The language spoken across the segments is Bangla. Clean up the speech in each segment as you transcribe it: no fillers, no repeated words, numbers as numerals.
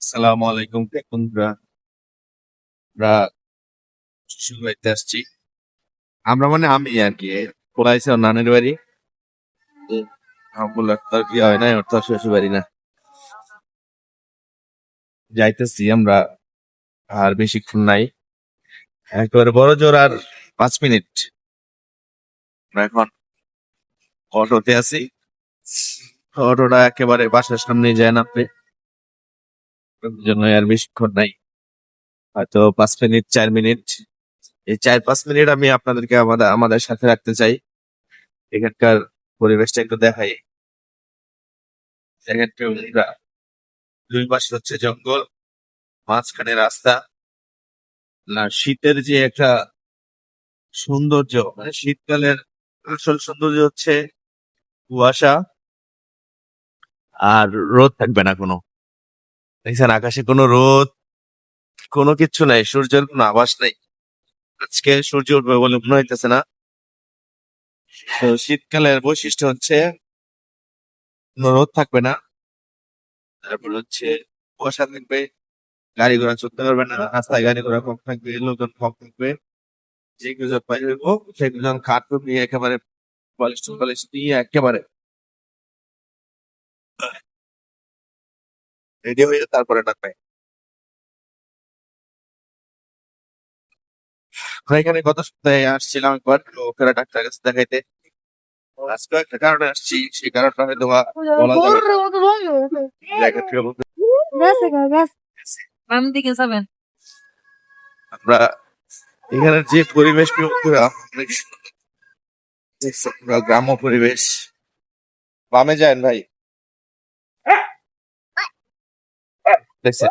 আসসালামু আলাইকুম বন্ধুরা। আমরা শ্বশুর বাড়িতে আসছি। আমরা মানে আমি আর কি পড়াইছে ওর নানের বাড়ি। বললো তোর কি হয় না, ওর তোর শ্বশুর বাড়ি না। যাইতেছি আমরা, আর বেশিক্ষণ নাই, একেবারে বড় জোর আর 5 মিনিট। আমরা এখন অটোতে আছি। অটোটা একেবারে বাসার সামনে যায় নামবে, ওর জন্য আর বেশিক্ষণ নাই, হয়তো 5 মিনিট 4 মিনিট। এই 4-5 মিনিট আমি আপনাদেরকে আমাদের আমাদের সাথে রাখতে চাই। এখানকার পরিবেশটা একটু দেখাই। এখানকার দুই পাশে হচ্ছে জঙ্গল, মাঝখানে রাস্তা। না, শীতের যে একটা সৌন্দর্য, মানে শীতকালের আসল সৌন্দর্য হচ্ছে কুয়াশা, আর রোদ থাকবে না কোনো। দেখছেন আকাশে কোনো রোদ, কোনো কিচ্ছু নাই, সূর্যের কোনো আভাস নাই। আজকে সূর্য উঠবে বলে মনে হইতেছে না। তো শীতকালের বৈশিষ্ট্য হচ্ছে কোনো রোদ থাকবে না, তারপর হচ্ছে কুয়াশা থাকবে, গাড়ি ঘোড়া চলতে পারবে না, রাস্তায় গাড়ি ঘোড়া কম থাকবে, লোকজন কম থাকবে। যে গুজন পাইব সেগুজন খাট নিয়ে একেবারে পলিশ টলিশ দিয়ে একেবারে রেডি হয়ে তারপরে ডাকবে। আমরা এখানে গত সপ্তাহে আসছিলাম একবার লোকেরা ডাক্তার কাছে দেখাইতে। আজকে একটা কারণে আসছি, সেই কারণটা হয়তো বা বলা যাবে না। জায়গা থেকে বলতে বাম দিকে যাবেন। আমরা এখানের যে পরিবেশ বন্ধুরা অনেক সুন্দর। দেখছেন, পুরা গ্রাম্য পরিবেশ। বামে যান ভাই, দেখছেন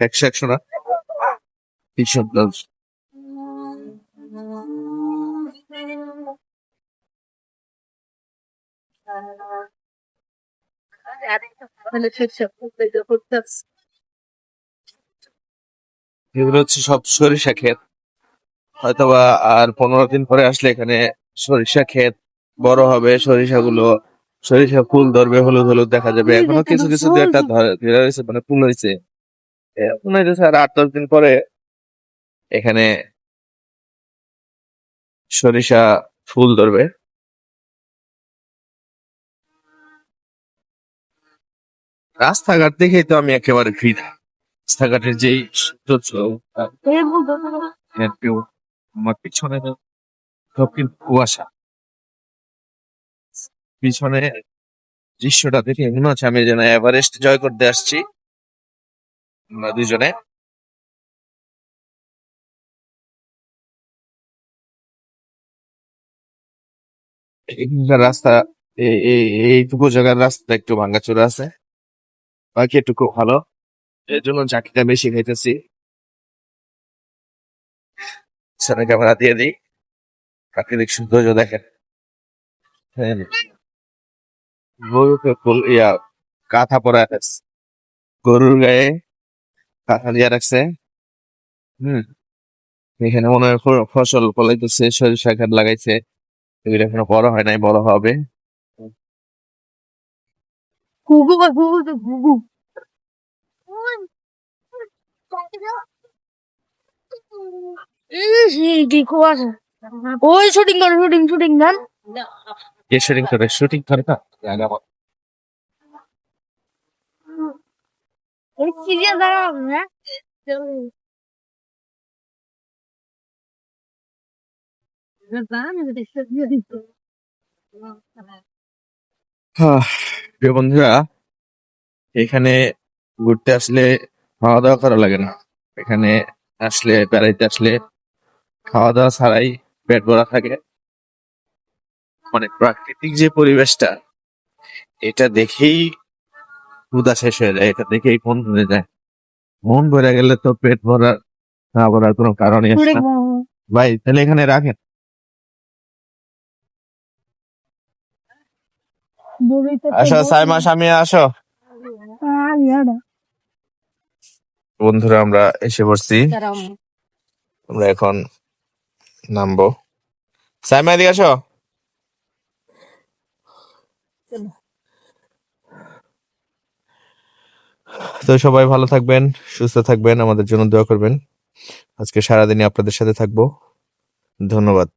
100 না, কি সুন্দর। এগুলো হচ্ছে সব সরিষা ক্ষেত। হয়তোবা আর 15 দিন পরে আসলে এখানে সরিষা ক্ষেত বড় হবে, সরিষাগুলো সরিষা ফুল ধরবে, হলুদ হলুদ দেখা যাবে। এখনো কিছু কিছু দু একটা ধরে রয়েছে, মানে ফুল হয়েছে। মনে হইতেছে আর 8-10 দিন পরে এখানে সরিষা ফুল ধরবে। রাস্তাঘাট দেখেই তো আমি একেবারে ফিদা। রাস্তাঘাটের যেই সৌন্দর্য, আমার পিছনে সব কিন্তু কুয়াশা। পিছনে দৃশ্যটা দেখে মনে হচ্ছে আমি যেন এভারেস্ট জয় করতে আসছি, আমরা দুজনে। এখানকার রাস্তা, এইটুকু জায়গার রাস্তা একটু ভাঙাচোরা আছে, বাকি একটু ভালো। এর জন্য চাকরিটা বেশি খাইতেছি। সামনে ক্যামেরা দিয়ে দিই, প্রাকৃতিক সৌন্দর্য দেখেন। হ্যাঁ, গরুকে কাঁথা পরা আছে, গরুর গায়ে কাঁথা দিয়ে রাখছে। হুম, এখানে মনে হয় ফসল ফলাইতেছে, সরিষা ক্ষেত লাগাইছে। এগুলো এখনো বড় হয় নাই, বড় হবে। ওই শুটিং করে শুটিং গান কে শুটিং করে? শুটিং করে না, জানি আমার। এই সিরিয়াস জায়গা না প্রিয় বন্ধুরা, এখানে ঘুরতে আসলে খাওয়া দাওয়া করা লাগে না। এখানে আসলে, বেড়াইতে আসলে খাওয়া দাওয়া ছাড়াই পেট ভরা থাকে। মানে প্রাকৃতিক যে পরিবেশটা, এটা দেখেই ক্ষুধা শেষ হয়ে যায়, এটা দেখেই মন ভরে যায়। মন ভরে গেলে তো পেট ভরা না ভরার কোনো কারণই আসে না। ভাই তাহলে এখানে রাখেন। আসো সাইমা, স্বামী আসো। বন্ধুরা আমরা এসে পড়ছি, আমরা এখন নামবো। সাইমা এদিকে আসো। তো সবাই ভালো থাকবেন, সুস্থ থাকবেন, আমাদের জন্য দোয়া করবেন। আজকে সারাদিনই আপনাদের সাথে থাকবো। ধন্যবাদ।